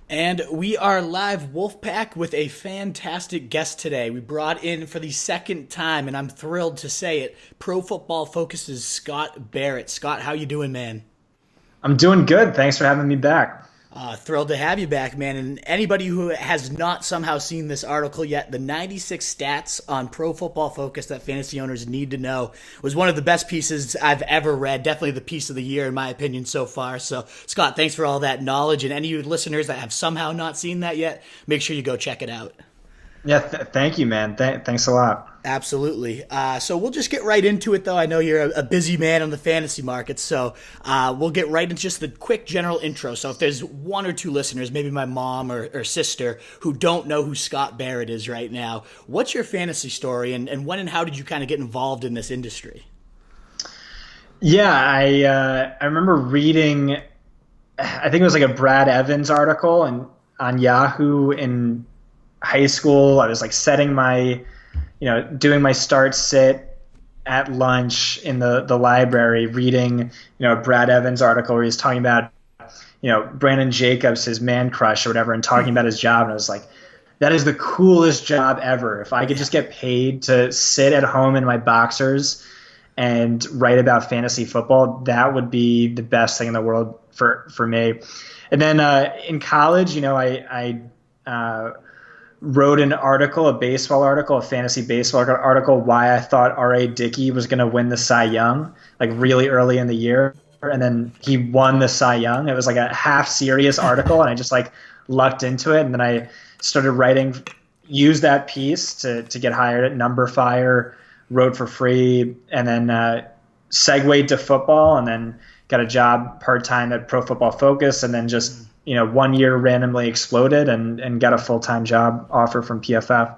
And we are live Wolfpack with a fantastic guest today. We brought in for the second time, and I'm thrilled to say it, Pro Football Focus's Scott Barrett. Scott, how you doing, man? I'm doing good. Thanks for having me back. Thrilled to have you back, man. And anybody who has not somehow seen this article yet, the 96 stats on Pro Football Focus that fantasy owners need to know was one of the best pieces I've ever read. Definitely the piece of the year, in my opinion, so far. So, Scott, thanks for all that knowledge. And any of you listeners that have somehow not seen that yet, make sure you go check it out. Yeah, thank you, man. Thanks a lot. Absolutely. So we'll just get right into it, though. I know you're a busy man on the fantasy market, so we'll get right into just the quick general intro. So if there's one or two listeners, maybe my mom or sister, who don't know who Scott Barrett is right now, what's your fantasy story, and when and how did you kind of get involved in this industry? Yeah, I remember reading, I think it was like a Brad Evans article on Yahoo in high school. I was like setting my, doing my start sit at lunch in the library, reading, a Brad Evans article where he's talking about, Brandon Jacobs, his man crush or whatever, and talking about his job. And I was like, that is the coolest job ever. If I could just get paid to sit at home in my boxers and write about fantasy football, that would be the best thing in the world for me. And then in college, I wrote an article, a baseball article, a fantasy baseball article, why I thought R.A. Dickey was going to win the Cy Young, like really early in the year. And then he won the Cy Young. It was like a half serious article, and I just like lucked into it. And then I started writing, used that piece to get hired at Number Fire, wrote for free, and then segued to football, and then got a job part-time at Pro Football Focus, and then just 1 year randomly exploded and got a full-time job offer from PFF.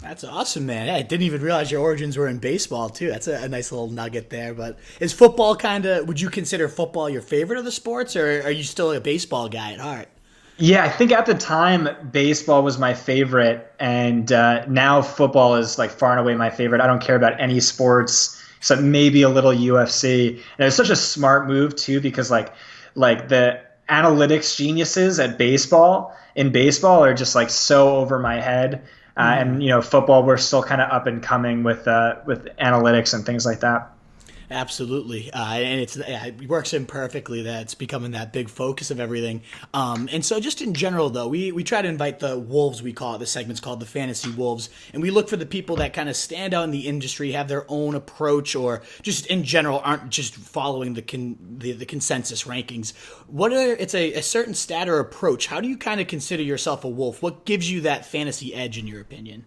That's awesome, man. I didn't even realize your origins were in baseball, too. That's a nice little nugget there. But is football would you consider football your favorite of the sports, or are you still a baseball guy at heart? Yeah, I think at the time, baseball was my favorite, and now football is like far and away my favorite. I don't care about any sports except maybe a little UFC. And it was such a smart move, too, because like the analytics geniuses in baseball are just like so over my head. And football, we're still kind of up and coming with analytics and things like that. Absolutely, and it works in perfectly that it's becoming that big focus of everything. And so just in general, though, we try to invite the wolves, we call it. The segment's called the Fantasy Wolves, and we look for the people that kind of stand out in the industry, have their own approach, or just in general aren't just following the consensus rankings. It's a certain stat or approach. How do you kind of consider yourself a wolf? What gives you that fantasy edge, in your opinion?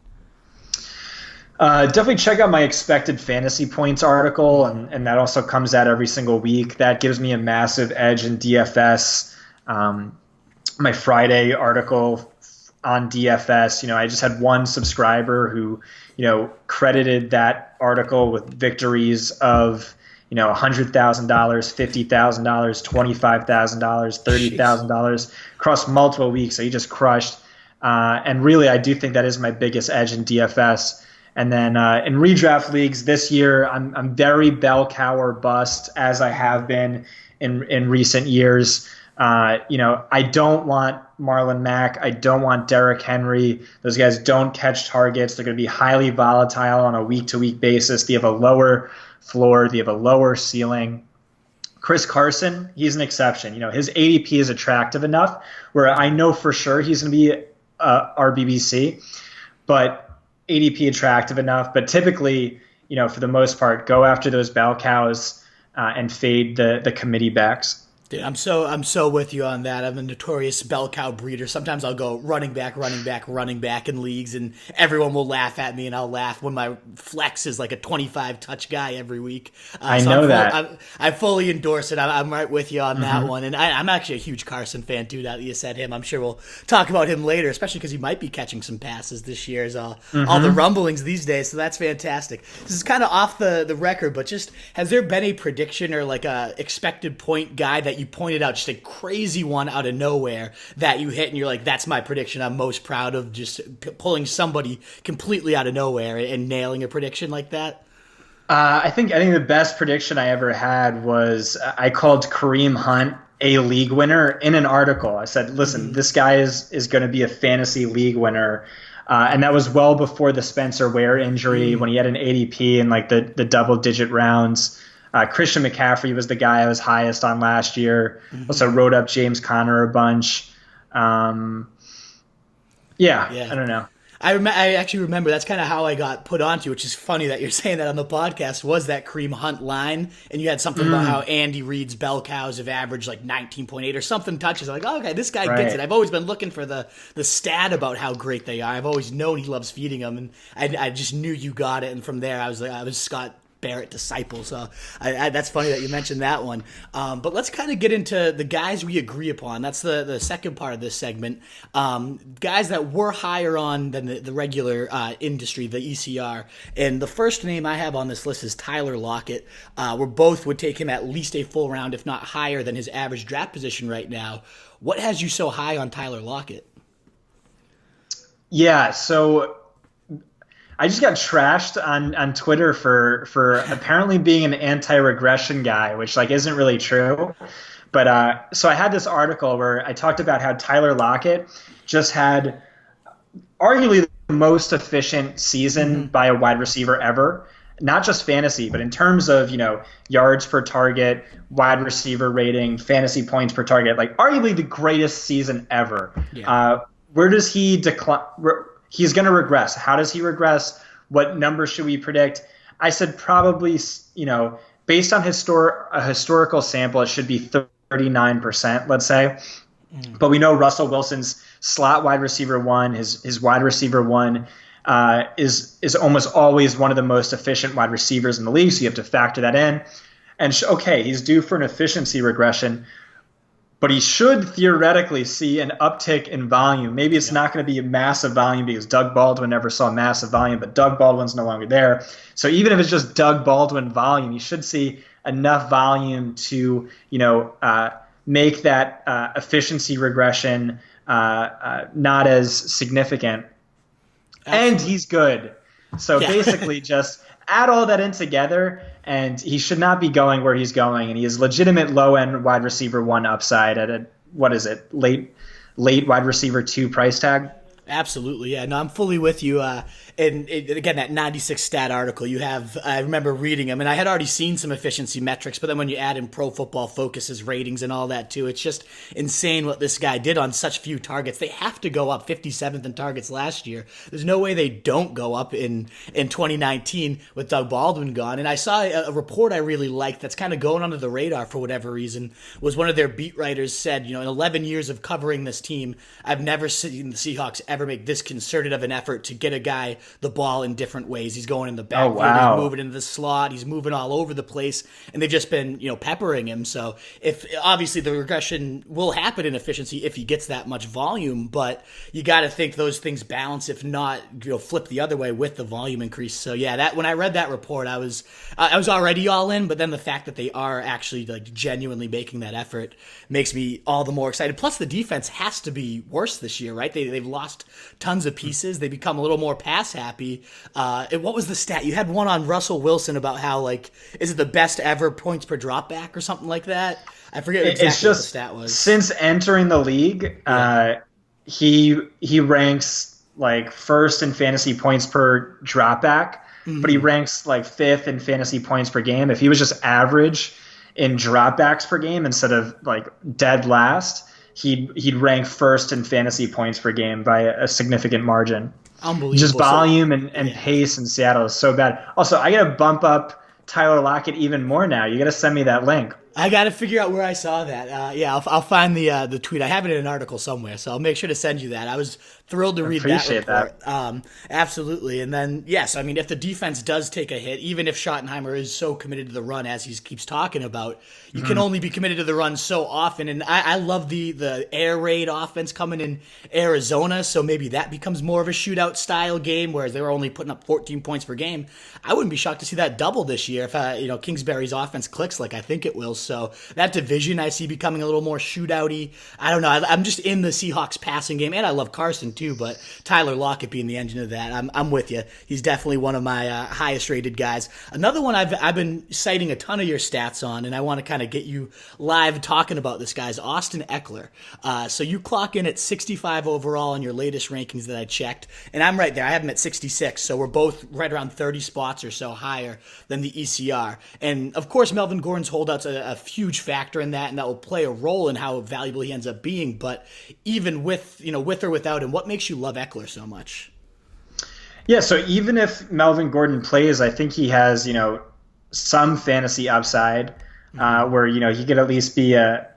Definitely check out my expected fantasy points article, and that also comes out every single week. That gives me a massive edge in DFS. My Friday article on DFS, I just had one subscriber who, credited that article with victories of, $100,000, $50,000, $25,000, $30,000 across multiple weeks. So he just crushed. And really, I do think that is my biggest edge in DFS. And then in redraft leagues this year, I'm very bell cow or bust, as I have been in recent years. I don't want Marlon Mack. I don't want Derrick Henry. Those guys don't catch targets. They're going to be highly volatile on a week-to-week basis. They have a lower floor. They have a lower ceiling. Chris Carson, he's an exception. His ADP is attractive enough where I know for sure he's going to be RBBC, but ADP attractive enough, but typically, for the most part, go after those bell cows and fade the committee backs. Dude, I'm so with you on that. I'm a notorious bell cow breeder. Sometimes I'll go running back in leagues, and everyone will laugh at me, and I'll laugh when my flex is like a 25 touch guy every week. I know that. I fully endorse it. I'm right with you on that one, and I'm actually a huge Carson fan too. Now that you said him, I'm sure we'll talk about him later, especially because he might be catching some passes this year. All the rumblings these days, so that's fantastic. This is kind of off the record, but just has there been a prediction or like a expected point guy that you pointed out, just a crazy one out of nowhere that you hit and you're like, that's my prediction I'm most proud of, just pulling somebody completely out of nowhere and nailing a prediction like that? I think the best prediction I ever had was I called Kareem Hunt a league winner in an article. I said, listen, this guy is going to be a fantasy league winner. And that was well before the Spencer Ware injury when he had an ADP in like the double-digit rounds. Christian McCaffrey was the guy I was highest on last year. Also wrote up James Conner a bunch. I don't know. I actually remember that's kind of how I got put onto, which is funny that you're saying that on the podcast, was that Kareem Hunt line. And you had something about how Andy Reid's bell cows have averaged like 19.8 or something touches. I'm like, oh, okay, this guy gets it. I've always been looking for the stat about how great they are. I've always known he loves feeding them. And I just knew you got it. And from there, I was Scott Barrett disciple. So that's funny that you mentioned that one. But let's kind of get into the guys we agree upon. That's the second part of this segment. Guys that we're higher on than the regular industry, the ECR. And the first name I have on this list is Tyler Lockett. We both would take him at least a full round, if not higher than his average draft position right now. What has you so high on Tyler Lockett? Yeah, so I just got trashed on Twitter for apparently being an anti-regression guy, which like isn't really true. But so I had this article where I talked about how Tyler Lockett just had arguably the most efficient season by a wide receiver ever, not just fantasy, but in terms of, yards per target, wide receiver rating, fantasy points per target, like arguably the greatest season ever. Yeah. Where does he decline? He's going to regress. How does he regress? What numbers should we predict? I said probably, based on a historical sample, it should be 39%, let's say. But we know Russell Wilson's slot wide receiver one, his wide receiver one is almost always one of the most efficient wide receivers in the league, so you have to factor that in. And he's due for an efficiency regression, but he should theoretically see an uptick in volume. Maybe it's not going to be a massive volume because Doug Baldwin never saw massive volume, but Doug Baldwin's no longer there. So even if it's just Doug Baldwin volume, you should see enough volume to, make that efficiency regression not as significant. Absolutely. And he's good. So basically just add all that in together, and he should not be going where he's going. And he is legitimate low-end wide receiver one upside at late wide receiver two price tag. Absolutely, yeah. No, I'm fully with you. And again, that 96 stat article I remember reading them, and I had already seen some efficiency metrics, but then when you add in Pro Football Focus's ratings and all that too, it's just insane what this guy did on such few targets. They have to go up 57th in targets last year. There's no way they don't go up in 2019 with Doug Baldwin gone. And I saw a report I really liked that's kind of going under the radar for whatever reason, was one of their beat writers said, in 11 years of covering this team, I've never seen the Seahawks ever make this concerted of an effort to get a guy the ball in different ways. He's going in the backfield, He's moving into the slot, he's moving all over the place, and they've just been, peppering him. So if obviously the regression will happen in efficiency if he gets that much volume, but you got to think those things balance, if not, flip the other way with the volume increase. So yeah, that when I read that report, I was already all in, but then the fact that they are actually like genuinely making that effort makes me all the more excited. Plus the defense has to be worse this year, right? They've lost tons of pieces. They become a little more pass happy. And what was the stat? You had one on Russell Wilson about how, is it the best ever points per drop back or something like that? I forget exactly what the stat was. Since entering the league, he ranks first in fantasy points per drop back, but he ranks fifth in fantasy points per game. If he was just average in dropbacks per game instead of dead last, he'd rank first in fantasy points per game by a significant margin. Unbelievable. Just volume and pace in Seattle is so bad. Also, I got to bump up Tyler Lockett even more now. You got to send me that link. I got to figure out where I saw that. I'll find the tweet. I have it in an article somewhere, so I'll make sure to send you that. I was thrilled to read that report. Absolutely. And then, yes, I mean, if the defense does take a hit, even if Schottenheimer is so committed to the run as he keeps talking about, you can only be committed to the run so often. And I love the air raid offense coming in Arizona, so maybe that becomes more of a shootout style game, whereas they were only putting up 14 points per game. I wouldn't be shocked to see that double this year if Kingsbury's offense clicks like I think it will. So that division I see becoming a little more shootouty. I don't know. I'm just in the Seahawks passing game, and I love Carson too, but Tyler Lockett being the engine of that, I'm with you. He's definitely one of my highest rated guys. Another one I've been citing a ton of your stats on, and I want to kind of get you live talking about this guy, is Austin Ekeler. So you clock in at 65 overall in your latest rankings that I checked, and I'm right there. I have him at 66, so we're both right around 30 spots or so higher than the ECR. And of course, Melvin Gordon's holdout's a huge factor in that, and that will play a role in how valuable he ends up being. But even with or without him, what makes you love Ekeler so much? Yeah, so even if Melvin Gordon plays, I think he has, some fantasy upside where, he could at least be a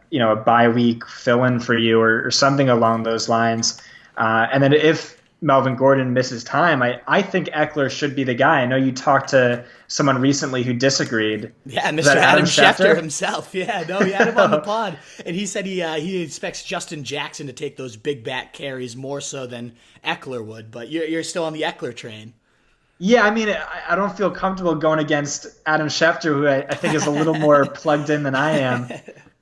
bye week fill-in for you or something along those lines. And then if Melvin Gordon misses time, I think Ekeler should be the guy. I know you talked to someone recently who disagreed. Yeah, Mr. Adam Schefter himself. Yeah, no, he had him on the pod. And he said he expects Justin Jackson to take those big bat carries more so than Ekeler would. But you're still on the Ekeler train. Yeah, I mean, I don't feel comfortable going against Adam Schefter, who I think is a little more plugged in than I am.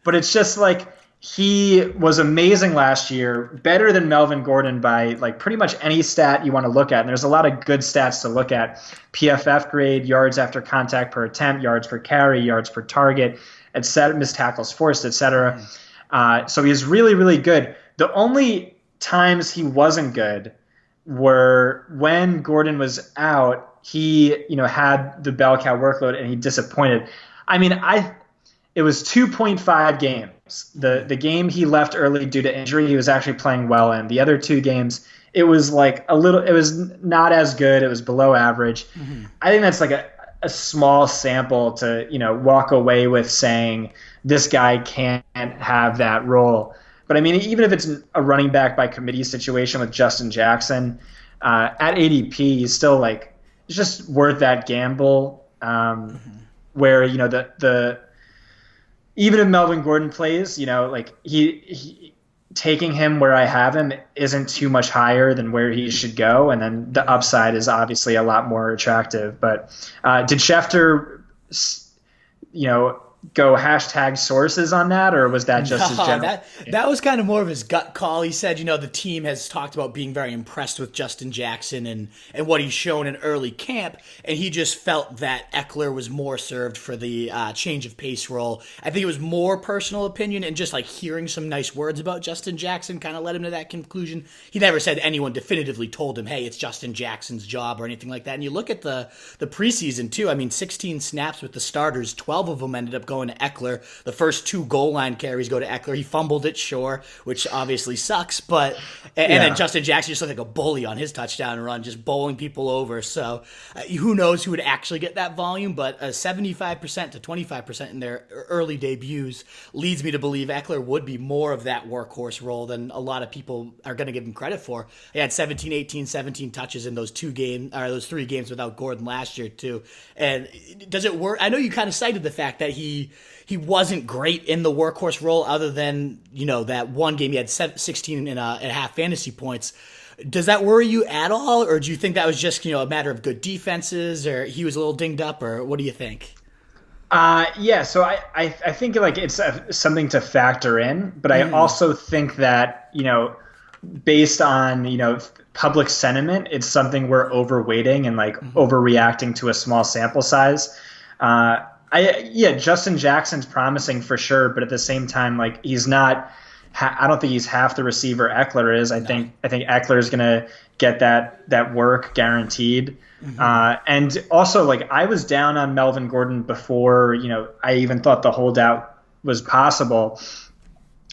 But it's just like he was amazing last year, better than Melvin Gordon by like pretty much any stat you want to look at. And there's a lot of good stats to look at. PFF grade, yards after contact per attempt, yards per carry, yards per target, etc., missed tackles forced, etc. So he's really, really good. The only times he wasn't good were when Gordon was out. He, had the bell cow workload and he disappointed. I mean, it was 2.5 games. The game he left early due to injury, he was actually playing well in. The other two games, it was like it was not as good. It was below average. Mm-hmm. I think that's like a small sample to, walk away with saying this guy can't have that role. But I mean, even if it's a running back by committee situation with Justin Jackson, at ADP, he's still like, it's just worth that gamble. Where, even if Melvin Gordon plays, like he taking him where I have him isn't too much higher than where he should go. And then the upside is obviously a lot more attractive. But did Schefter, go hashtag sources on that, or was that just his general? That was kind of more of his gut call. He said, the team has talked about being very impressed with Justin Jackson and what he's shown in early camp, and he just felt that Ekeler was more served for the change of pace role. I think it was more personal opinion, and just like hearing some nice words about Justin Jackson kind of led him to that conclusion. He never said anyone definitively told him, hey, it's Justin Jackson's job or anything like that. And you look at the preseason too. I mean, 16 snaps with the starters, 12 of them ended up going to Ekeler. The first 2 goal line carries go to Ekeler. He fumbled it, sure, which obviously sucks, but and then Justin Jackson just looked like a bully on his touchdown run, just bowling people over. So who knows who would actually get that volume, but 75% to 25% in their early debuts leads me to believe Ekeler would be more of that workhorse role than a lot of people are going to give him credit for. He had 17, 18, 17 touches in those 3 games without Gordon last year too. And does it work? I know you kind of cited the fact that he wasn't great in the workhorse role other than, that one game he had 16 and a half fantasy points. Does that worry you at all, or do you think that was just, a matter of good defenses, or he was a little dinged up, or what do you think? Yeah, so I think like it's something to factor in, but I also think that, based on, public sentiment, it's something we're overweighting and like overreacting to a small sample size. Justin Jackson's promising for sure, but at the same time, like he's not. I don't think he's half the receiver Ekeler is. I think Ekeler is going to get that work guaranteed. And also, like I was down on Melvin Gordon before I even thought the holdout was possible,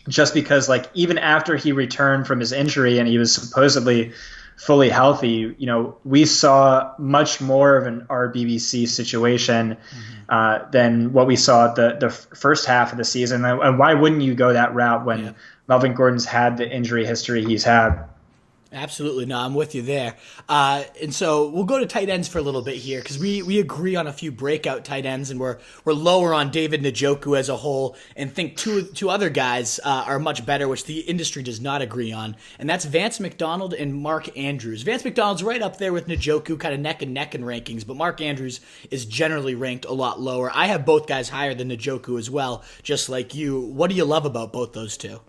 just because like even after he returned from his injury and he was supposedly fully healthy, we saw much more of an RBBC situation than what we saw the first half of the season. And why wouldn't you go that route when Melvin Gordon's had the injury history he's had? Absolutely. No, I'm with you there. And so we'll go to tight ends for a little bit here because we agree on a few breakout tight ends, and we're lower on David Njoku as a whole, and think two other guys are much better, which the industry does not agree on, and that's Vance McDonald and Mark Andrews. Vance McDonald's right up there with Njoku, kind of neck and neck in rankings, but Mark Andrews is generally ranked a lot lower. I have both guys higher than Njoku as well, just like you. What do you love about both those two?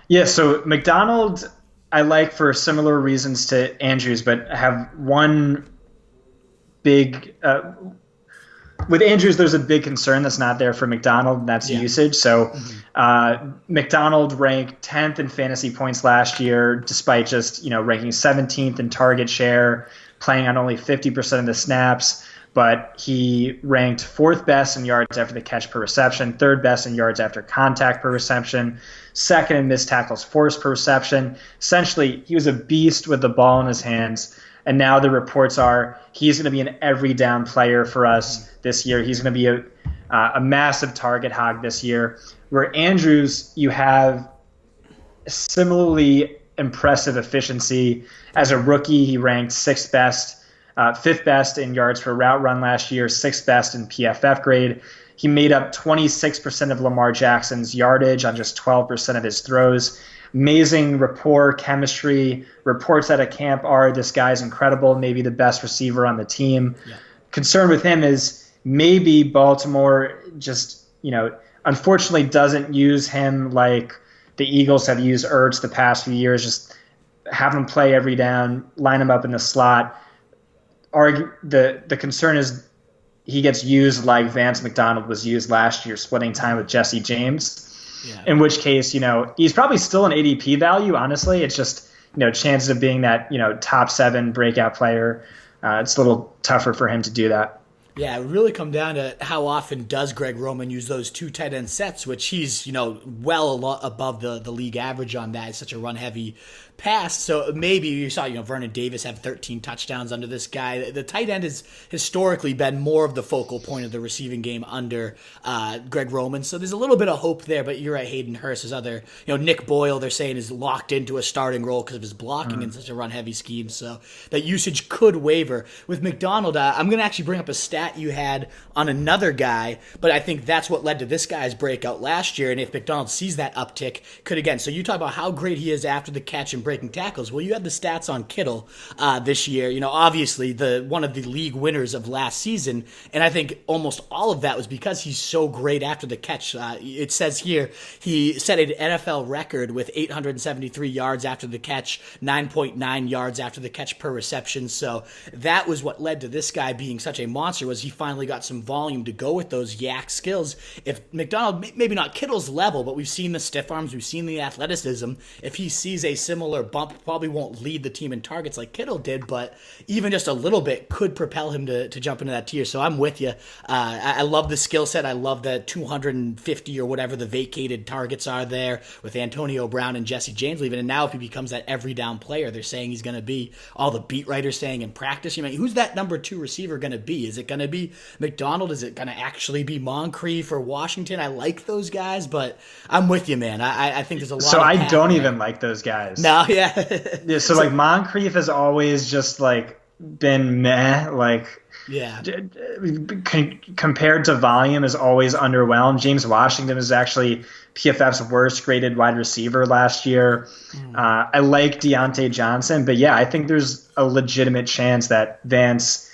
Yeah, so McDonald I like for similar reasons to Andrews, but I have one big with Andrews, there's a big concern that's not there for McDonald, and that's usage. So McDonald ranked 10th in fantasy points last year, despite just ranking 17th in target share, playing on only 50% of the snaps. But he ranked 4th best in yards after the catch per reception, 3rd best in yards after contact per reception, 2nd in missed tackles forced per reception. Essentially, he was a beast with the ball in his hands. And now the reports are he's going to be an every down player for us this year. He's going to be a massive target hog this year. Where Andrews, you have similarly impressive efficiency. As a rookie, he ranked 5th best in yards per route run last year, 6th best in PFF grade. He made up 26% of Lamar Jackson's yardage on just 12% of his throws. Amazing rapport, chemistry. Reports out of camp are this guy's incredible, maybe the best receiver on the team. Yeah. Concern with him is maybe Baltimore just, unfortunately doesn't use him like the Eagles have used Ertz the past few years. Just have him play every down, line him up in the slot. The concern is he gets used like Vance McDonald was used last year, splitting time with Jesse James. Yeah. In which case, he's probably still an ADP value. Honestly, it's just chances of being that top 7 breakout player. It's a little tougher for him to do that. Yeah, it would really come down to how often does Greg Roman use those 2 tight end sets, which he's well above the league average on that. It's such a run heavy pass. So maybe you saw Vernon Davis have 13 touchdowns under this guy. The tight end has historically been more of the focal point of the receiving game under Greg Roman. So there's a little bit of hope there. But you're right, Hayden Hurst, his other Nick Boyle, they're saying is locked into a starting role because of his blocking in such a run heavy scheme. So that usage could waver with McDonald. I'm going to actually bring up a stat you had on another guy, but I think that's what led to this guy's breakout last year. And if McDonald sees that uptick, could again. So you talk about how great he is after the catch and breaking tackles. Well, you had the stats on Kittle this year. Obviously one of the league winners of last season, and I think almost all of that was because he's so great after the catch. It says here he set an NFL record with 873 yards after the catch, 9.9 yards after the catch per reception. So that was what led to this guy being such a monster. Was he finally got some volume to go with those yak skills? If McDonald, maybe not Kittle's level, but we've seen the stiff arms, we've seen the athleticism. If he sees a similar bump, probably won't lead the team in targets like Kittle did, but even just a little bit could propel him to jump into that tier. So I'm with you. I love the skill set. I love the 250 or whatever the vacated targets are there with Antonio Brown and Jesse James leaving. And now if he becomes that every down player, they're saying he's going to be, all the beat writers saying in practice, who's that number 2 receiver going to be? Is it going to be McDonald? Is it going to actually be Moncrief or Washington? I like those guys, but I'm with you, man. I think there's a lot So of I don't even like those guys. No, yeah. Yeah, so like Moncrief has always just like been meh, like yeah. Compared to volume is always underwhelmed. James Washington is actually PFF's worst graded wide receiver last year. I like Deontay Johnson, but yeah, I think there's a legitimate chance that Vance,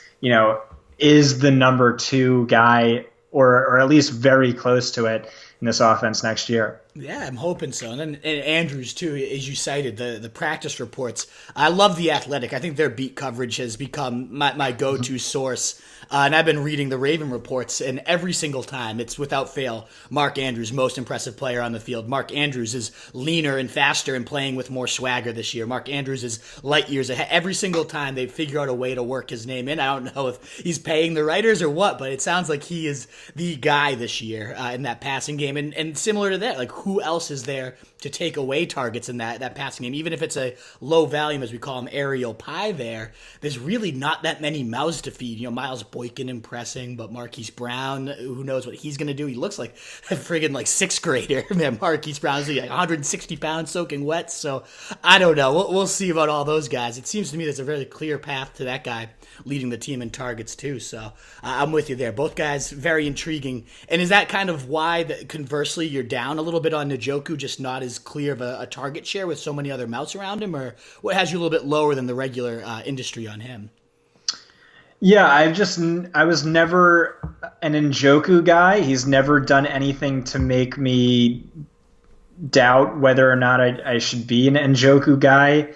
is the number 2 guy or at least very close to it in this offense next year. Yeah, I'm hoping so. And then Andrews, too, as you cited, the practice reports. I love The Athletic. I think their beat coverage has become my go-to source. And I've been reading the Raven reports, and every single time, it's without fail, Mark Andrews, most impressive player on the field. Mark Andrews is leaner and faster and playing with more swagger this year. Mark Andrews is light years ahead. Every single time they figure out a way to work his name in. I don't know if he's paying the writers or what, but it sounds like he is the guy this year in that passing game. And similar to that, like who else is there to take away targets in that passing game. Even if it's a low volume, as we call him, aerial pie there's really not that many mouths to feed. Miles Boykin impressing, but Marquise Brown, who knows what he's going to do? He looks like a friggin' like sixth grader. Man, Marquise Brown's like 160 pounds soaking wet, so I don't know. We'll see about all those guys. It seems to me there's a very clear path to that guy leading the team in targets too, so I'm with you there. Both guys very intriguing. And is that kind of why, conversely, you're down a little bit on Njoku, just not as clear of a target share with so many other mouths around him, or what has you a little bit lower than the regular industry on him? Yeah, I was never an Njoku guy. He's never done anything to make me doubt whether or not I should be an Njoku guy.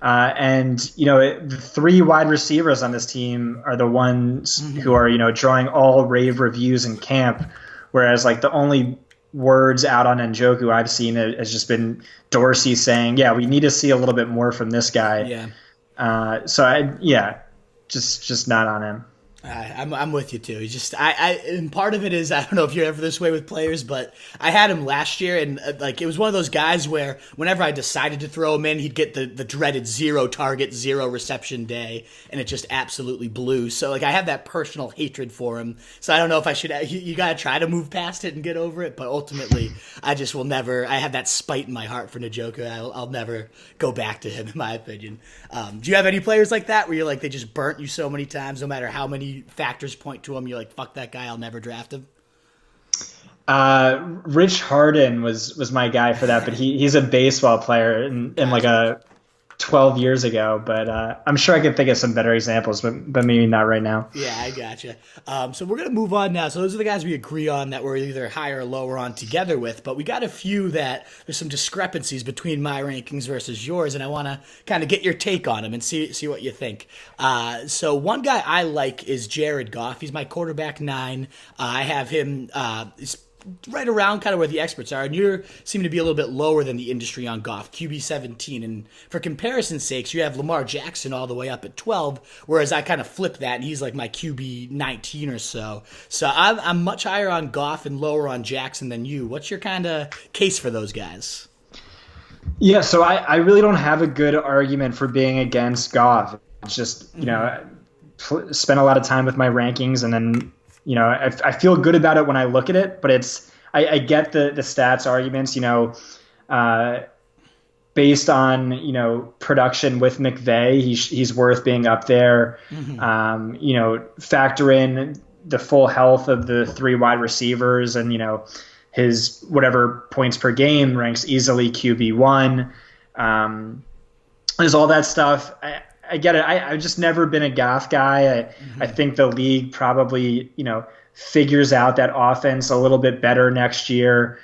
And the three wide receivers on this team are the ones who are, drawing all rave reviews in camp. Whereas like the only words out on Njoku I've seen has just been Dorsey saying, yeah, we need to see a little bit more from this guy. Yeah. Just not on him. I'm with you too. He's just and part of it is, I don't know if you're ever this way with players, but I had him last year, and it was one of those guys where whenever I decided to throw him in, he'd get the dreaded 0 target, 0 reception day, and it just absolutely blew. So I have that personal hatred for him. So I don't know if I should. You gotta try to move past it and get over it, but ultimately, I just will never. I have that spite in my heart for Njoku. I'll never go back to him, in my opinion. Do you have any players like that where you're like, they just burnt you so many times, no matter how many factors point to him, you're like, fuck that guy, I'll never draft him? Rich Harden was my guy for that, but he's a baseball player in like a 12 years ago, but I'm sure I could think of some better examples, but maybe not right now. Yeah, I gotcha. So we're going to move on now. So those are the guys we agree on that we're either higher or lower on together with, but we got a few that there's some discrepancies between my rankings versus yours, and I want to kind of get your take on them and see what you think. So one guy I like is Jared Goff. He's my quarterback 9. I have him right around kind of where the experts are, and you seem to be a little bit lower than the industry on Goff, QB 17. And for comparison's sakes, you have Lamar Jackson all the way up at 12, whereas I kind of flip that, and he's like my QB 19 or so. So I'm much higher on Goff and lower on Jackson than you. What's your kind of case for those guys? Yeah, so I really don't have a good argument for being against Goff. It's just, spent a lot of time with my rankings, and then I feel good about it when I look at it, but I get the stats arguments, based on, production with McVay, he's worth being up there. Factor in the full health of the 3 wide receivers, and, his whatever points per game ranks easily QB1. There's all that stuff. I get it. I've just never been a Goff guy. I think the league probably, figures out that offense a little bit better next year.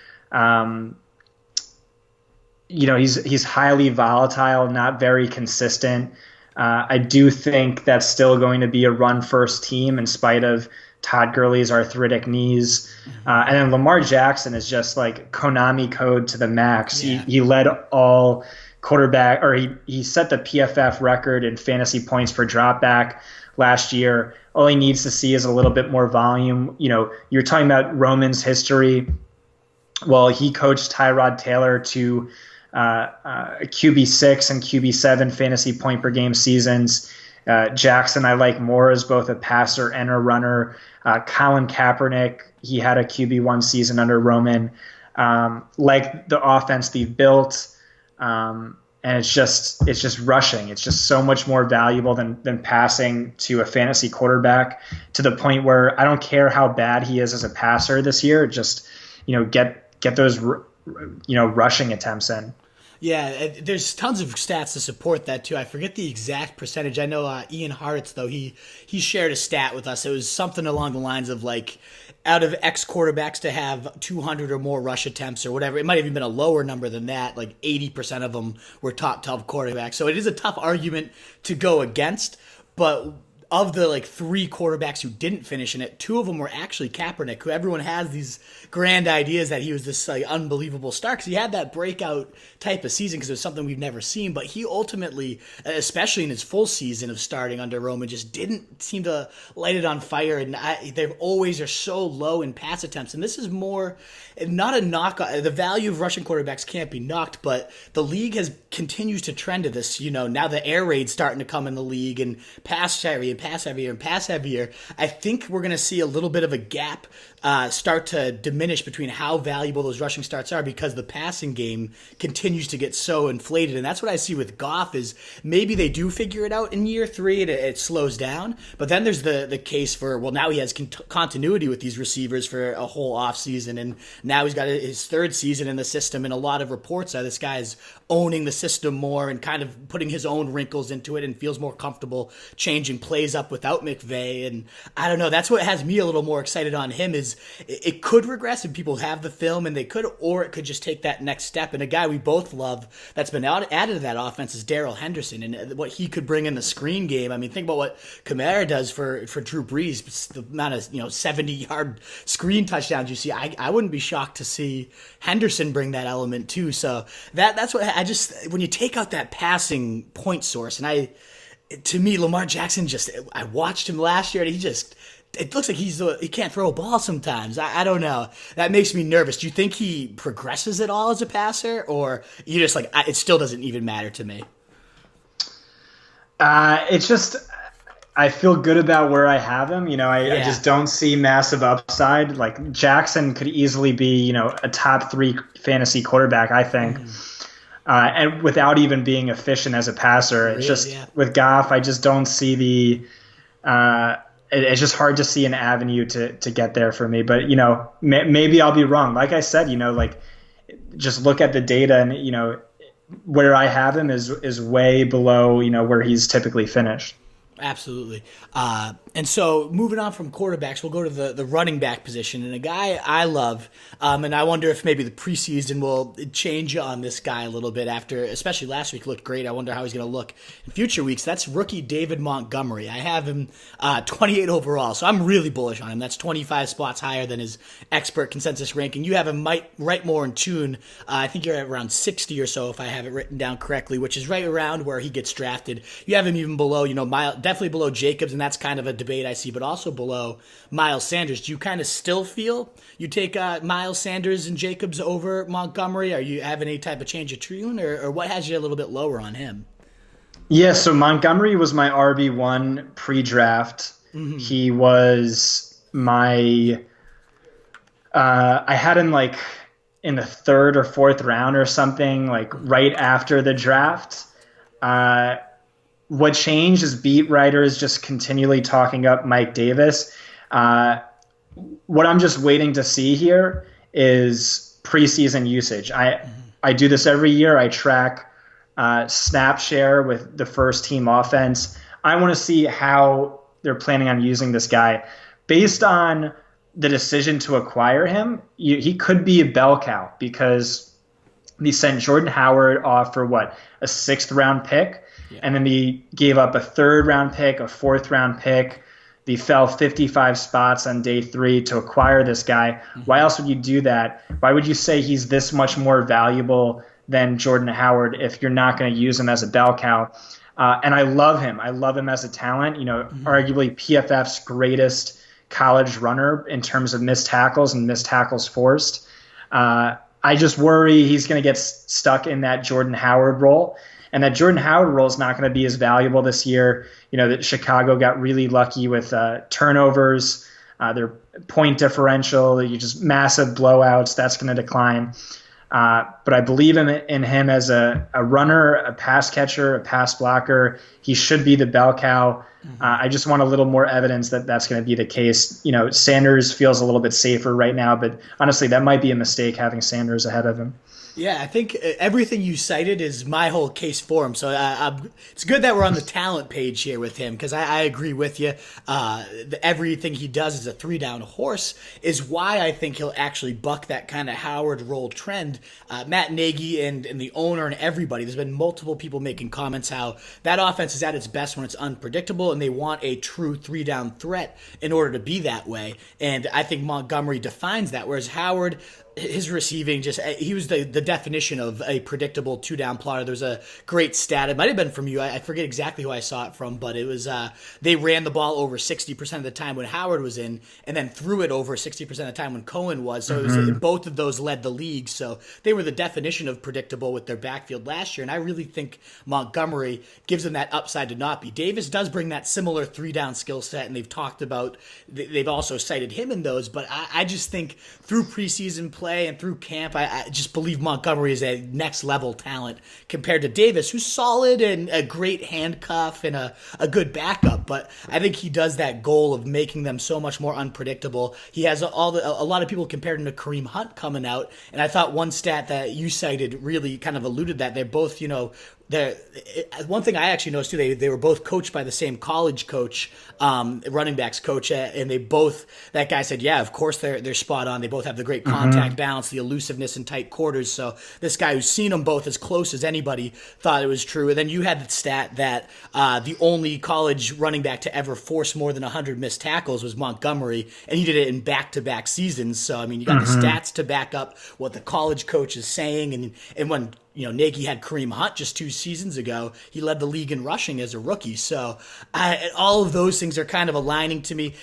He's highly volatile, not very consistent. I do think that's still going to be a run-first team in spite of Todd Gurley's arthritic knees. And then Lamar Jackson is just like Konami code to the max. Yeah. He led all quarterback, or he set the PFF record in fantasy points per dropback last year. All he needs to see is a little bit more volume. You're talking about Roman's history. Well, he coached Tyrod Taylor to QB6 and QB7 fantasy point per game seasons. Jackson I like more as both a passer and a runner. Colin Kaepernick, he had a QB1 season under Roman. Like the offense they've built. And it's just rushing. It's just so much more valuable than passing to a fantasy quarterback, to the point where I don't care how bad he is as a passer this year. Just, get those, rushing attempts in. Yeah, there's tons of stats to support that too. I forget the exact percentage. I know Ian Hartz, though, he shared a stat with us. It was something along the lines of like, out of X quarterbacks to have 200 or more rush attempts or whatever, it might have even been a lower number than that. Like 80% of them were top 12 quarterbacks. So it is a tough argument to go against, but of the like 3 quarterbacks who didn't finish in it, 2 of them were actually Kaepernick, who everyone has these grand ideas that he was this like unbelievable star because he had that breakout type of season because it was something we've never seen. But he ultimately, especially in his full season of starting under Roman, just didn't seem to light it on fire. And they always are so low in pass attempts. And this is more not a knock. The value of rushing quarterbacks can't be knocked, but the league continues to trend to this. Now the air raid's starting to come in the league and pass heavy and pass heavier and pass heavier. I think we're going to see a little bit of a gap start to diminish between how valuable those rushing starts are because the passing game continues to get so inflated. And that's what I see with Goff is maybe they do figure it out in year 3 and it slows down. But then there's the case for, well, now he has continuity with these receivers for a whole offseason. And now he's got his 3rd season in the system. And a lot of reports are this guy's owning the system more and kind of putting his own wrinkles into it and feels more comfortable changing plays up without McVay. And I don't know, that's what has me a little more excited on him is it could regress if people have the film and they could, or it could just take that next step. And a guy we both love that's been added to that offense is Darrell Henderson and what he could bring in the screen game. I mean, think about what Kamara does for Drew Brees, the amount of 70-yard screen touchdowns you see. I wouldn't be shocked to see Henderson bring that element too. So that's what I just, when you take out that passing point source, and to me, Lamar Jackson I watched him last year and it looks like he can't throw a ball sometimes. I don't know. That makes me nervous. Do you think he progresses at all as a passer, or you just like it still doesn't even matter to me? It's just I feel good about where I have him. I just don't see massive upside. Like Jackson could easily be a top 3 fantasy quarterback, I think. And without even being efficient as a passer. It's with Goff, I just don't see it's just hard to see an avenue to get there for me. But, maybe I'll be wrong. Like I said, just look at the data and, where I have him is way below, where he's typically finished. Absolutely. And so moving on from quarterbacks, we'll go to the running back position. And a guy I love, and I wonder if maybe the preseason will change on this guy a little bit after, especially last week looked great. I wonder how he's going to look in future weeks. That's rookie David Montgomery. I have him 28 overall, so I'm really bullish on him. That's 25 spots higher than his expert consensus ranking. You have him right more in tune. I think you're at around 60 or so if I have it written down correctly, which is right around where he gets drafted. You have him even below, definitely below Jacobs, and that's kind of a debate I see, but also below Miles Sanders. Do you kind of still feel you take Miles Sanders and Jacobs over Montgomery? Are you having any type of change of tune, or what has you a little bit lower on him? Yeah, so Montgomery was my RB1 pre-draft. Mm-hmm. He was my I had him like in the 3rd or 4th round or something, like right after the draft. What changed is beat writers just continually talking up Mike Davis. What I'm just waiting to see here is preseason usage. I do this every year. I track snap share with the first team offense. I want to see how they're planning on using this guy. Based on the decision to acquire him, he could be a bell cow because they sent Jordan Howard off for a 6th round pick. Yeah. And then they gave up a 3rd round pick, a 4th round pick. They fell 55 spots on day 3 to acquire this guy. Mm-hmm. Why else would you do that? Why would you say he's this much more valuable than Jordan Howard if you're not going to use him as a bell cow? And I love him. I love him as a talent. Arguably PFF's greatest college runner in terms of missed tackles and missed tackles forced. I just worry he's going to get stuck in that Jordan Howard role. And that Jordan Howard role is not going to be as valuable this year. That Chicago got really lucky with turnovers, their point differential, just massive blowouts. That's going to decline. But I believe in him as a runner, a pass catcher, a pass blocker. He should be the bell cow. I just want a little more evidence that that's going to be the case. Sanders feels a little bit safer right now, but honestly, that might be a mistake having Sanders ahead of him. Yeah, I think everything you cited is my whole case for him. So it's good that we're on the talent page here with him because I agree with you. Everything he does as a 3-down horse is why I think he'll actually buck that kind of Howard role trend. Matt Nagy and the owner and everybody, there's been multiple people making comments how that offense is at its best when it's unpredictable and they want a true 3-down threat in order to be that way. And I think Montgomery defines that, whereas Howard, his receiving, he was the definition of a predictable 2-down plotter. There was a great stat. It might have been from you. I forget exactly who I saw it from, but it was they ran the ball over 60% of the time when Howard was in and then threw it over 60% of the time when Cohen was. So it was, both of those led the league. So they were the definition of predictable with their backfield last year. And I really think Montgomery gives them that upside to not be. Davis does bring that similar 3-down skill set, and they've also cited him in those. But I just think through preseason play and through camp, I just believe Montgomery is a next level talent compared to Davis, who's solid and a great handcuff and a good backup. But I think he does that goal of making them so much more unpredictable. He has a lot of people compared him to Kareem Hunt coming out, and I thought one stat that you cited really kind of alluded that they're both, one thing I actually noticed too, they were both coached by the same college coach, running backs coach, and that guy said, yeah, of course they're spot on. They both have the great contact balance, the elusiveness in tight quarters. So this guy who's seen them both as close as anybody thought it was true. And then you had the stat that the only college running back to ever force more than 100 missed tackles was Montgomery, and he did it in back-to-back seasons. So, I mean, you got the stats to back up what the college coach is saying, and when Nagy had Kareem Hunt just 2 seasons ago, he led the league in rushing as a rookie. So all of those things are kind of aligning to me.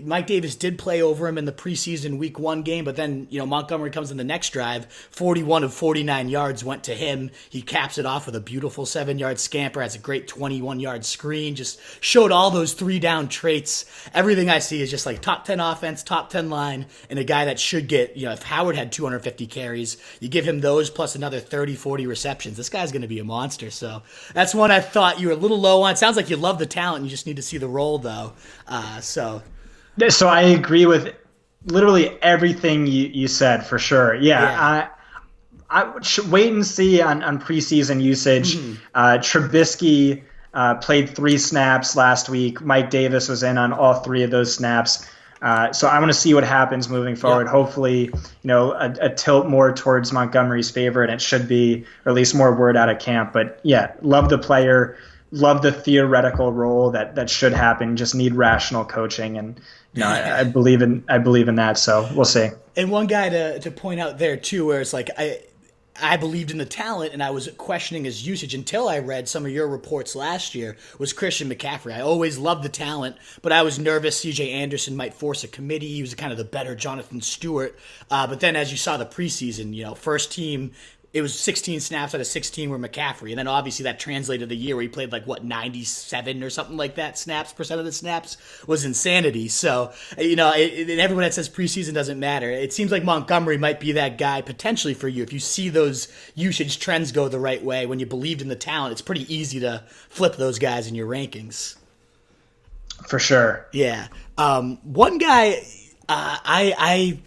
Mike Davis did play over him in the preseason week 1 game, but then Montgomery comes in the next drive, 41 of 49 yards went to him. He caps it off with a beautiful 7-yard scamper, has a great 21-yard screen, just showed all those 3-down traits. Everything I see is just like top 10 offense, top 10 line, and a guy that should get, if Howard had 250 carries, you give him those plus another 30, 40 receptions, this guy's going to be a monster. So that's one I thought you were a little low on. It sounds like you love the talent. You just need to see the role, though. So I agree with literally everything you said, for sure. Yeah. I should wait and see on preseason usage. Trubisky played 3 snaps last week. Mike Davis was in on all 3 of those snaps. So I want to see what happens moving forward. Yeah. Hopefully, a tilt more towards Montgomery's favor, and it should be, or at least more word out of camp. But yeah, love the player, love the theoretical role that should happen. Just need rational coaching, and I believe in that. So we'll see. And one guy to point out there too, where it's like I believed in the talent and I was questioning his usage until I read some of your reports last year, was Christian McCaffrey. I always loved the talent, but I was nervous C.J. Anderson might force a committee. He was kind of the better Jonathan Stewart. But then as you saw the preseason, first team, it was 16 snaps out of 16 were McCaffrey. And then obviously that translated the year where he played 97 or something like that percent of the snaps was insanity. So, and everyone that says preseason doesn't matter. It seems like Montgomery might be that guy potentially for you. If you see those usage trends go the right way, when you believed in the talent, it's pretty easy to flip those guys in your rankings. For sure. Yeah. One guy, I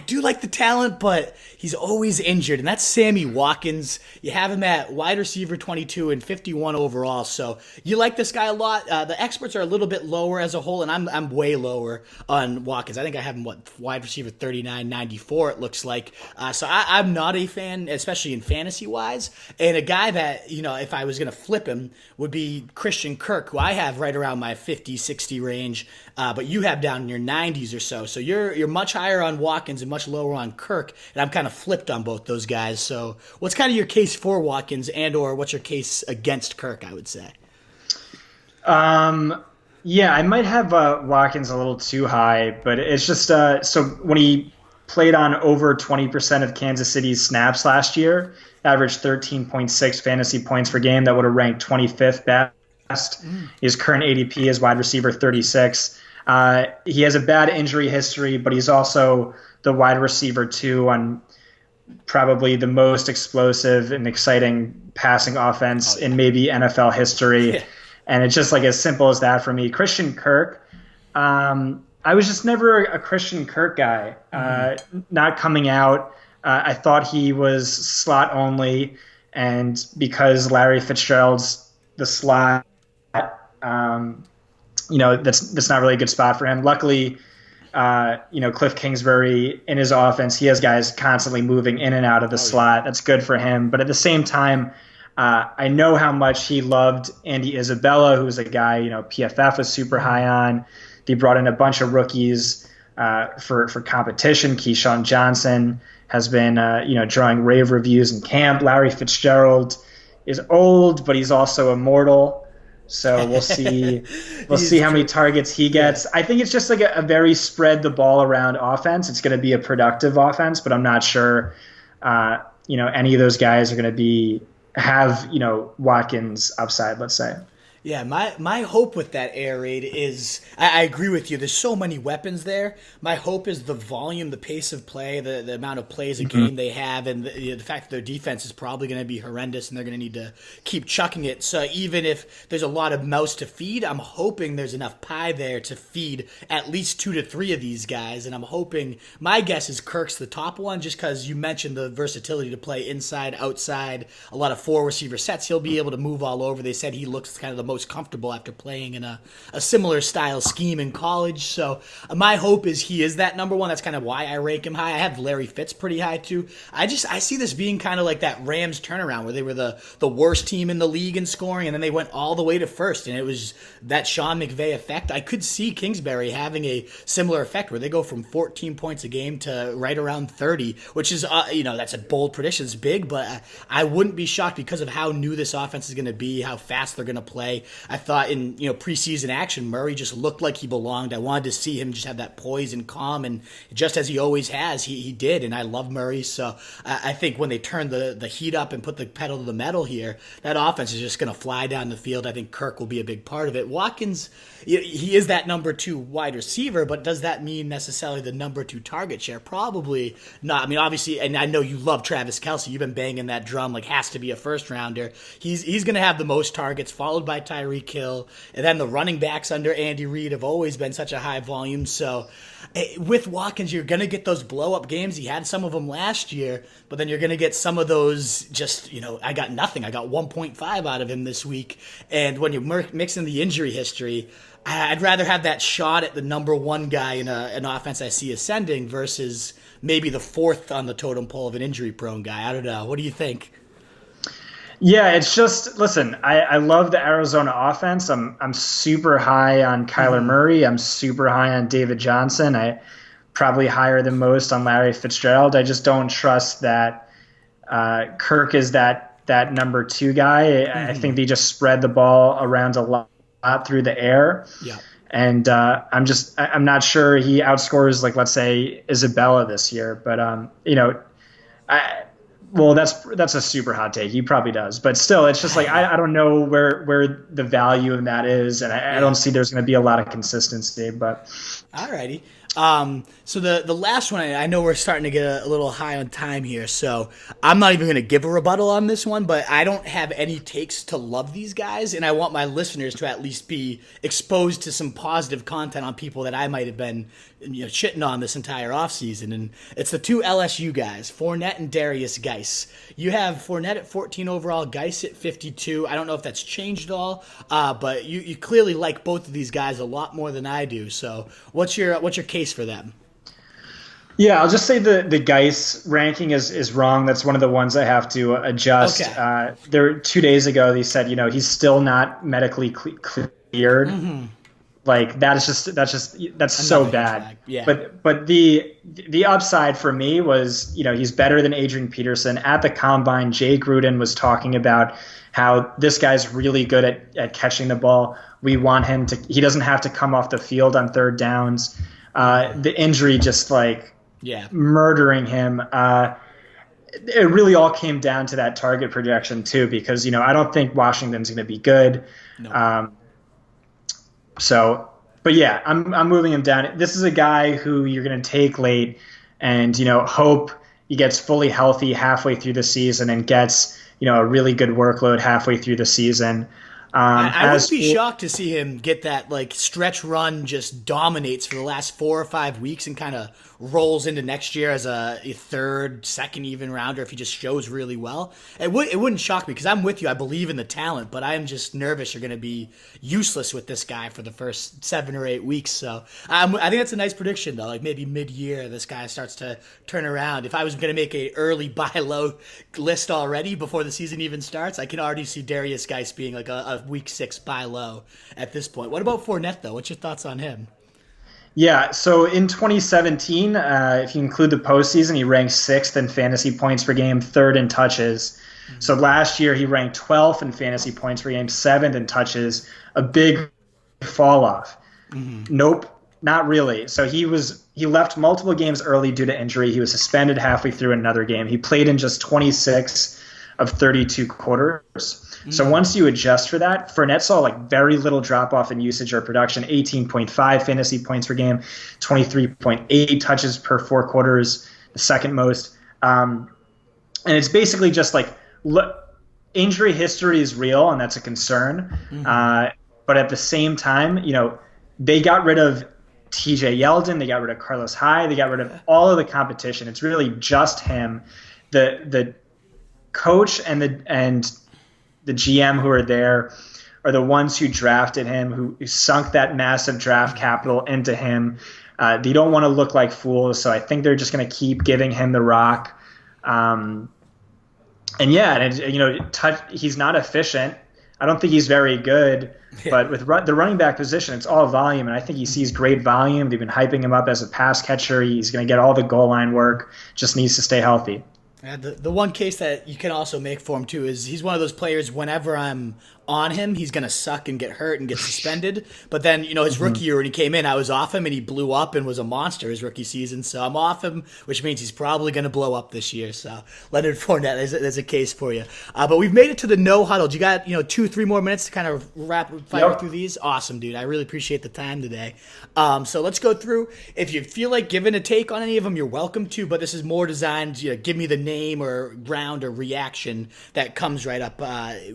do like the talent, but he's always injured, and that's Sammy Watkins. You have him at wide receiver 22 and 51 overall, so you like this guy a lot. The experts are a little bit lower as a whole, and I'm way lower on Watkins. I think I have him, wide receiver 39, 94, it looks like. So I'm not a fan, especially in fantasy-wise, and a guy that, if I was going to flip him, would be Christian Kirk, who I have right around my 50, 60 range, but you have down in your 90s or so. So you're much higher on Watkins and much lower on Kirk, and I'm kind of flipped on both those guys. So what's kind of your case for Watkins, and or what's your case against Kirk, I would say? Yeah, I might have Watkins a little too high, but it's just so when he played on over 20% of Kansas City's snaps last year, averaged 13.6 fantasy points per game, that would have ranked 25th best. His current ADP is wide receiver 36. He has a bad injury history, but he's also the wide receiver 2 on probably the most explosive and exciting passing offense in maybe NFL history. Yeah. And it's just as simple as that for me. Christian Kirk, I was just never a Christian Kirk guy. Not coming out I thought he was slot only, and because Larry Fitzgerald's the slot, that's not really a good spot for him. Luckily, Cliff Kingsbury in his offense, he has guys constantly moving in and out of the slot. That's good for him. But at the same time, I know how much he loved Andy Isabella, who's a guy, PFF was super high on. They brought in a bunch of rookies for competition. Keyshawn Johnson has been, drawing rave reviews in camp. Larry Fitzgerald is old, but he's also immortal. So we'll see. We'll see how many targets he gets. Yeah. I think it's just like a very spread the ball around offense. It's going to be a productive offense, but I'm not sure, any of those guys are going to have Watkins upside, let's say. Yeah, my hope with that air raid is, I agree with you, there's so many weapons there. My hope is the volume, the pace of play, the amount of plays a game they have, and the fact that their defense is probably going to be horrendous and they're going to need to keep chucking it. So even if there's a lot of mouths to feed, I'm hoping there's enough pie there to feed at least 2 to 3 of these guys. And I'm hoping, my guess is Kirk's the top one, just because you mentioned the versatility to play inside, outside, a lot of 4 receiver sets. He'll be able to move all over. They said he looks kind of the most comfortable after playing in a similar style scheme in college. So my hope is he is that number one. That's kind of why I rank him high. I have Larry Fitz pretty high too. I see this being kind of like that Rams turnaround where they were the worst team in the league in scoring, and then they went all the way to first, and it was that Sean McVay effect. I could see Kingsbury having a similar effect where they go from 14 points a game to right around 30, which is, that's a bold prediction. It's big, but I wouldn't be shocked because of how new this offense is going to be, how fast they're going to play. I thought in preseason action, Murray just looked like he belonged. I wanted to see him just have that poise and calm, and just as he always has, he did. And I love Murray, so I think when they turn the heat up and put the pedal to the metal here, that offense is just going to fly down the field. I think Kirk will be a big part of it. Watkins, he is that number 2 wide receiver, but does that mean necessarily the number 2 target share? Probably not. I mean, obviously, and I know you love Travis Kelce. You've been banging that drum like has to be a first rounder. He's going to have the most targets, followed by Tyreek Hill, and then the running backs under Andy Reid have always been such a high volume. So with Watkins, you're going to get those blow-up games. He had some of them last year, but then you're going to get some of those just, I got nothing. I got 1.5 out of him this week. And when you mix in the injury history, I'd rather have that shot at the number 1 guy in an offense I see ascending versus maybe the 4th on the totem pole of an injury-prone guy. I don't know. What do you think? Yeah, it's just, listen, I love the Arizona offense. I'm super high on Kyler Murray. I'm super high on David Johnson. I probably higher than most on Larry Fitzgerald. I just don't trust that Kirk is that number 2 guy. I think they just spread the ball around a lot through the air. Yeah. And I'm not sure he outscores, like, let's say Isabella this year, but well, that's a super hot take. He probably does, but still, it's just like I don't know where the value in that is, and I don't see there's going to be a lot of consistency. But alrighty. So the last one, I know we're starting to get a little high on time here, so I'm not even going to give a rebuttal on this one, but I don't have any takes to love these guys, and I want my listeners to at least be exposed to some positive content on people that I might have been shitting on this entire offseason, and it's the 2 LSU guys, Fournette and Derrius Guice. You have Fournette at 14 overall, Guice at 52. I don't know if that's changed at all, but you clearly like both of these guys a lot more than I do, so what's your case for them? Yeah, I'll just say the Guice ranking is wrong. That's one of the ones I have to adjust. Okay. There 2 days ago, they said he's still not medically cleared. Mm-hmm. Like that's so bad. Yeah. But the upside for me was he's better than Adrian Peterson at the combine. Jay Gruden was talking about how this guy's really good at catching the ball. We want him to. He doesn't have to come off the field on 3rd downs. The injury just murdering him. It really all came down to that target projection too, because I don't think Washington's going to be good. No. But yeah, I'm moving him down. This is a guy who you're going to take late, and hope he gets fully healthy halfway through the season and gets a really good workload halfway through the season. I would be shocked to see him get that stretch run, just dominates for the last 4 or 5 weeks and kind of rolls into next year as a third, second even rounder if he just shows really well, it wouldn't shock me because I'm with you. I believe in the talent, but I am just nervous you're going to be useless with this guy for the first 7 or 8 weeks. So I think that's a nice prediction, though. Like maybe mid-year, this guy starts to turn around. If I was going to make a early buy low list already before the season even starts, I can already see Derrius Guice being like a week 6 buy low at this point. What about Fournette, though? What's your thoughts on him? Yeah, so in 2017, if you include the postseason, he ranked 6th in fantasy points per game, 3rd in touches. Mm-hmm. So last year he ranked 12th in fantasy points per game, 7th in touches, a big fall off. Mm-hmm. Nope, not really. So he left multiple games early due to injury. He was suspended halfway through another game. He played in just 26 of 32 quarters. So once you adjust for that, Fournette saw like very little drop off in usage or production, 18.5 fantasy points per game, 23.8 touches per 4 quarters, the second most. And it's basically just like injury history is real, and that's a concern. Mm-hmm. But at the same time, they got rid of TJ Yeldon, they got rid of Carlos Hyde, they got rid of all of the competition. It's really just him. The coach and the GM who are there are the ones who drafted him, who sunk that massive draft capital into him. They don't want to look like fools, so I think they're just going to keep giving him the rock. He's not efficient. I don't think he's very good, but with the running back position, it's all volume, and I think he sees great volume. They've been hyping him up as a pass catcher. He's going to get all the goal line work, just needs to stay healthy. The one case that you can also make for him, too, is he's one of those players, whenever I'm on him, he's going to suck and get hurt and get suspended. But then, his rookie year when he came in, I was off him, and he blew up and was a monster his rookie season. So I'm off him, which means he's probably going to blow up this year. So Leonard Fournette, there's a case for you. But we've made it to the No Huddle. You got, 2-3 more minutes to kind of rapid fire through these? Awesome, dude. I really appreciate the time today. So let's go through. If you feel like giving a take on any of them, you're welcome to, but this is more designed, give me the name or round or reaction that comes right up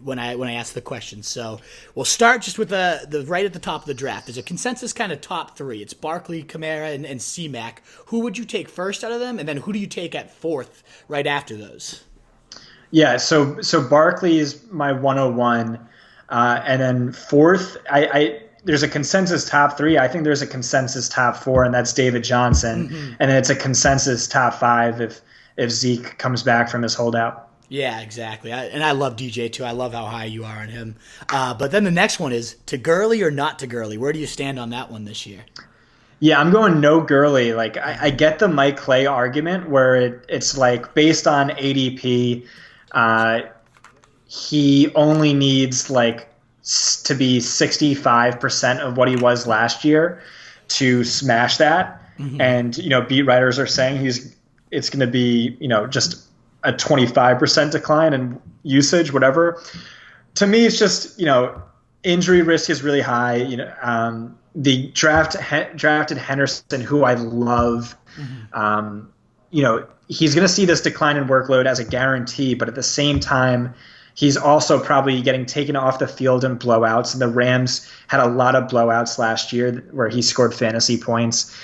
when I ask the question. So we'll start just with the right at the top of the draft. There's a consensus kind of top 3. It's Barkley, Kamara, and C-Mac. Who would you take first out of them, and then who do you take at 4th right after those? Yeah, so Barkley is my 101, and then 4th, I there's a consensus top 3. I think there's a consensus top 4, and that's David Johnson, and then it's a consensus top 5 if Zeke comes back from his holdout. Yeah, exactly. And I love DJ, too. I love how high you are on him. But then the next one is to Gurley or not to Gurley. Where do you stand on that one this year? Yeah, I'm going no Gurley. Like, I get the Mike Clay argument where it's like based on ADP, he only needs like to be 65% of what he was last year to smash that. Mm-hmm. And, beat writers are saying it's going to be, just a 25% decline in usage, whatever. To me, it's just, injury risk is really high. The drafted Henderson, who I love. Mm-hmm. He's going to see this decline in workload as a guarantee, but at the same time, he's also probably getting taken off the field in blowouts. And the Rams had a lot of blowouts last year where he scored fantasy points.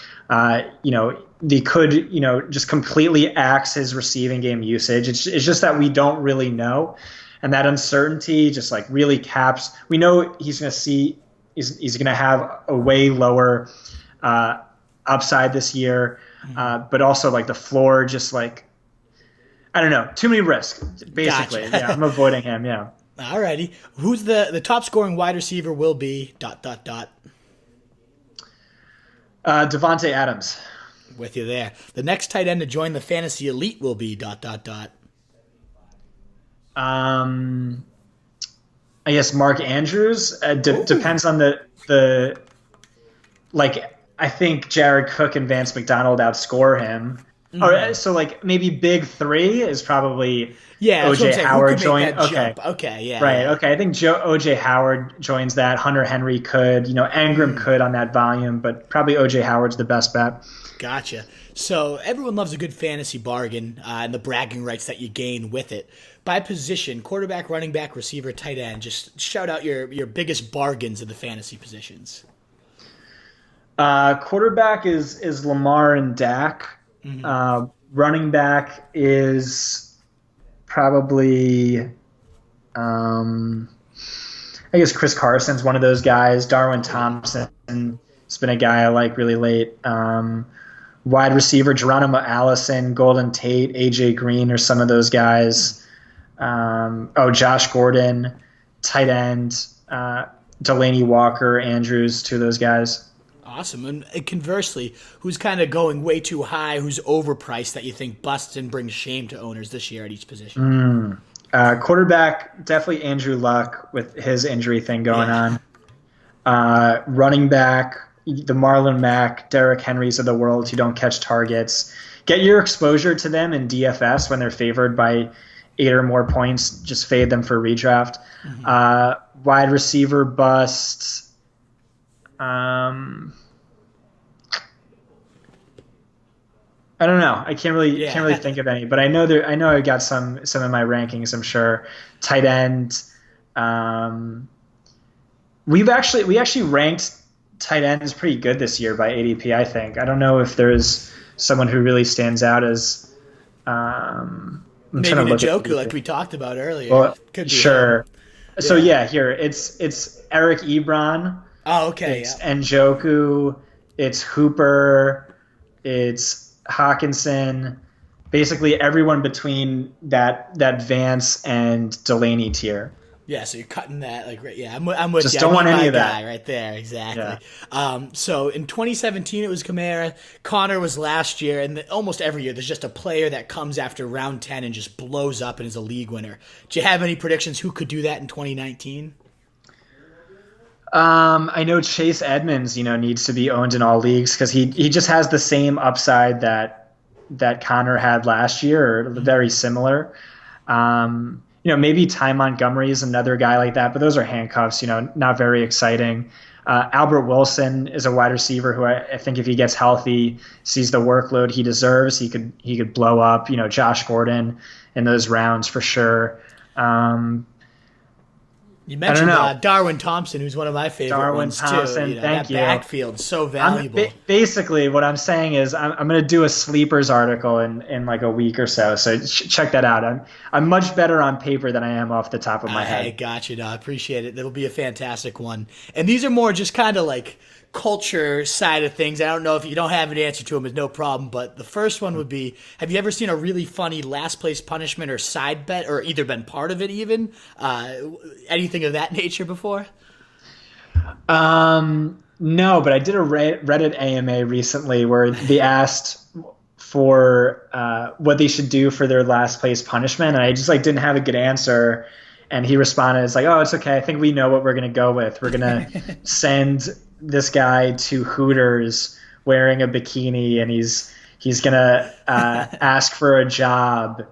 They could, just completely axe his receiving game usage. It's just that we don't really know. And that uncertainty just like really caps. We know he's going to have a way lower upside this year. But also like the floor, just like, I don't know, too many risks, basically. Gotcha. Yeah, I'm avoiding him. Yeah. All righty. Who's the top scoring wide receiver will be ... Devontae Adams. With you there. The next tight end to join the fantasy elite will be ... I guess Mark Andrews. Depends on the like. I think Jared Cook and Vance McDonald outscore him. Mm-hmm. So like maybe big 3 is probably OJ Howard join. Okay, yeah. Right. Okay. I think OJ Howard joins that. Hunter Henry could. Engram could on that volume, but probably OJ Howard's the best bet. Gotcha. So everyone loves a good fantasy bargain and the bragging rights that you gain with it. By position, quarterback, running back, receiver, tight end, just shout out your biggest bargains of the fantasy positions. Quarterback is Lamar and Dak. Running back is probably, I guess Chris Carson's one of those guys. Darwin Thompson has been a guy I like really late. Wide receiver, Geronimo Allison, Golden Tate, AJ Green are some of those guys. Josh Gordon, tight end, Delaney Walker, Andrews, two of those guys. Awesome. And conversely, who's kind of going way too high, who's overpriced that you think busts and brings shame to owners this year at each position? Quarterback, definitely Andrew Luck with his injury thing going on. Running back, the Marlon Mack, Derrick Henrys of the world who don't catch targets. Get your exposure to them in DFS when they're favored by 8 or more points. Just fade them for redraft. Wide receiver bust. I don't know. I can't really think of any, but I know I got some in my rankings, I'm sure. Tight end. We actually ranked tight ends pretty good this year by ADP, I think. I don't know if there's someone who really stands out as maybe Njoku, like we talked about earlier. Well, sure. So here it's Eric Ebron. Oh, okay. It's Njoku. It's Hooper. It's Hawkinson. Basically, everyone between that Vance and Delaney tier. Yeah, so you're cutting that, I'm with Just you. Don't want any of that guy right there, exactly. Yeah. So in 2017 it was Kamara, Connor was last year, and almost every year there's just a player that comes after round 10 and just blows up and is a league winner. Do you have any predictions who could do that in 2019? I know Chase Edmonds, needs to be owned in all leagues because he just has the same upside that Connor had last year, or very similar. Maybe Ty Montgomery is another guy like that, but those are handcuffs, not very exciting. Albert Wilson is a wide receiver who I think if he gets healthy, sees the workload he deserves, he could blow up, Josh Gordon in those rounds for sure. You mentioned Darwin Thompson, who's one of my favorite ones too. Thank you. That backfield's so valuable. Basically, what I'm saying is I'm going to do a sleepers article in like a week or so. So check that out. I'm much better on paper than I am off the top of my head. I got you. No, I appreciate it. It'll be a fantastic one. And these are more just kind of like culture side of things. I don't know if you don't have an answer to them, it's no problem. But the first one would be: have you ever seen a really funny last place punishment or side bet, or either been part of it even? Anything of that nature before? No, but I did a Reddit AMA recently where they asked for what they should do for their last place punishment, and I just didn't have a good answer. And he responded, "It's oh, it's okay. I think we know what we're going to go with. We're going to send this guy to Hooters wearing a bikini, and he's going to ask for a job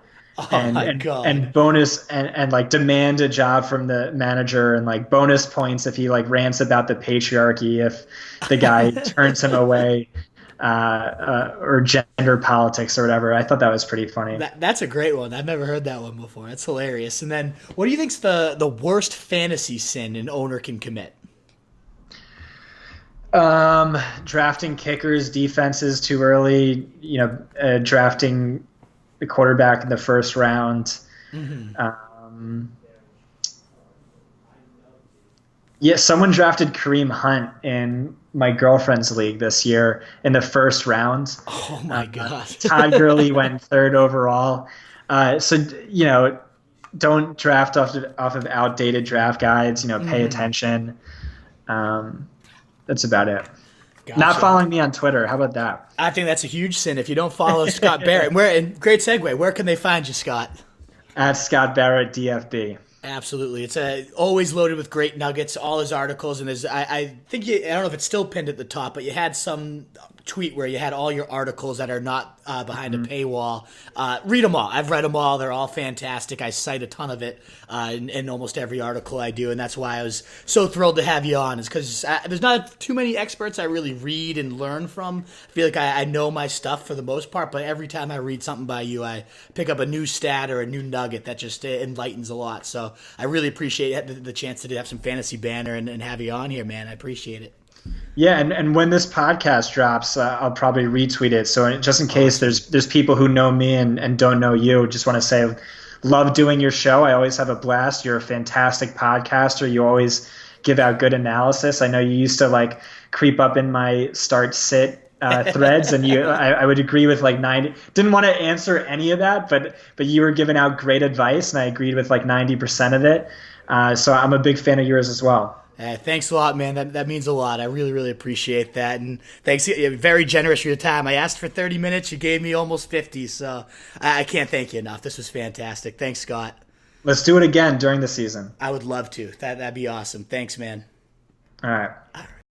and bonus and demand a job from the manager, and bonus points if he rants about the patriarchy if the guy turns him away." Or gender politics or whatever. I thought that was pretty funny. That's a great one. I've never heard that one before. That's hilarious. And then, what do you think's the worst fantasy sin an owner can commit? Drafting kickers, defenses too early. Drafting the quarterback in the first round. Someone drafted Kareem Hunt in my girlfriend's league this year in the first round. Oh my God. Todd Gurley went third overall. Don't draft off of outdated draft guides, pay attention. That's about it. Gotcha. Not following me on Twitter. How about that? I think that's a huge sin if you don't follow Scott Barrett. Great segue. Where can they find you, Scott? At Scott Barrett DFB. Absolutely. It's always loaded with great nuggets, all his articles. And there's, I think, I don't know if it's still pinned at the top, but you had some tweet where you had all your articles that are not behind a paywall. Read them all. I've read them all. They're all fantastic. I cite a ton of it in almost every article I do. And that's why I was so thrilled to have you on, is because there's not too many experts I really read and learn from. I feel like I know my stuff for the most part, but every time I read something by you, I pick up a new stat or a new nugget that just enlightens a lot. So I really appreciate the chance to have some fantasy banner and have you on here, man. I appreciate it. Yeah, and when this podcast drops, I'll probably retweet it. So just in case there's people who know me and don't know you, just want to say, love doing your show. I always have a blast. You're a fantastic podcaster. You always give out good analysis. I know you used to like creep up in my start sit threads, and I would agree with like 90. Didn't want to answer any of that, but you were giving out great advice, and I agreed with like 90% of it. So I'm a big fan of yours as well. Thanks a lot, man. That means a lot. I really, really appreciate that. And thanks. You're very generous for your time. I asked for 30 minutes. You gave me almost 50. So I can't thank you enough. This was fantastic. Thanks, Scott. Let's do it again during the season. I would love to. That'd be awesome. Thanks, man. All right. All right.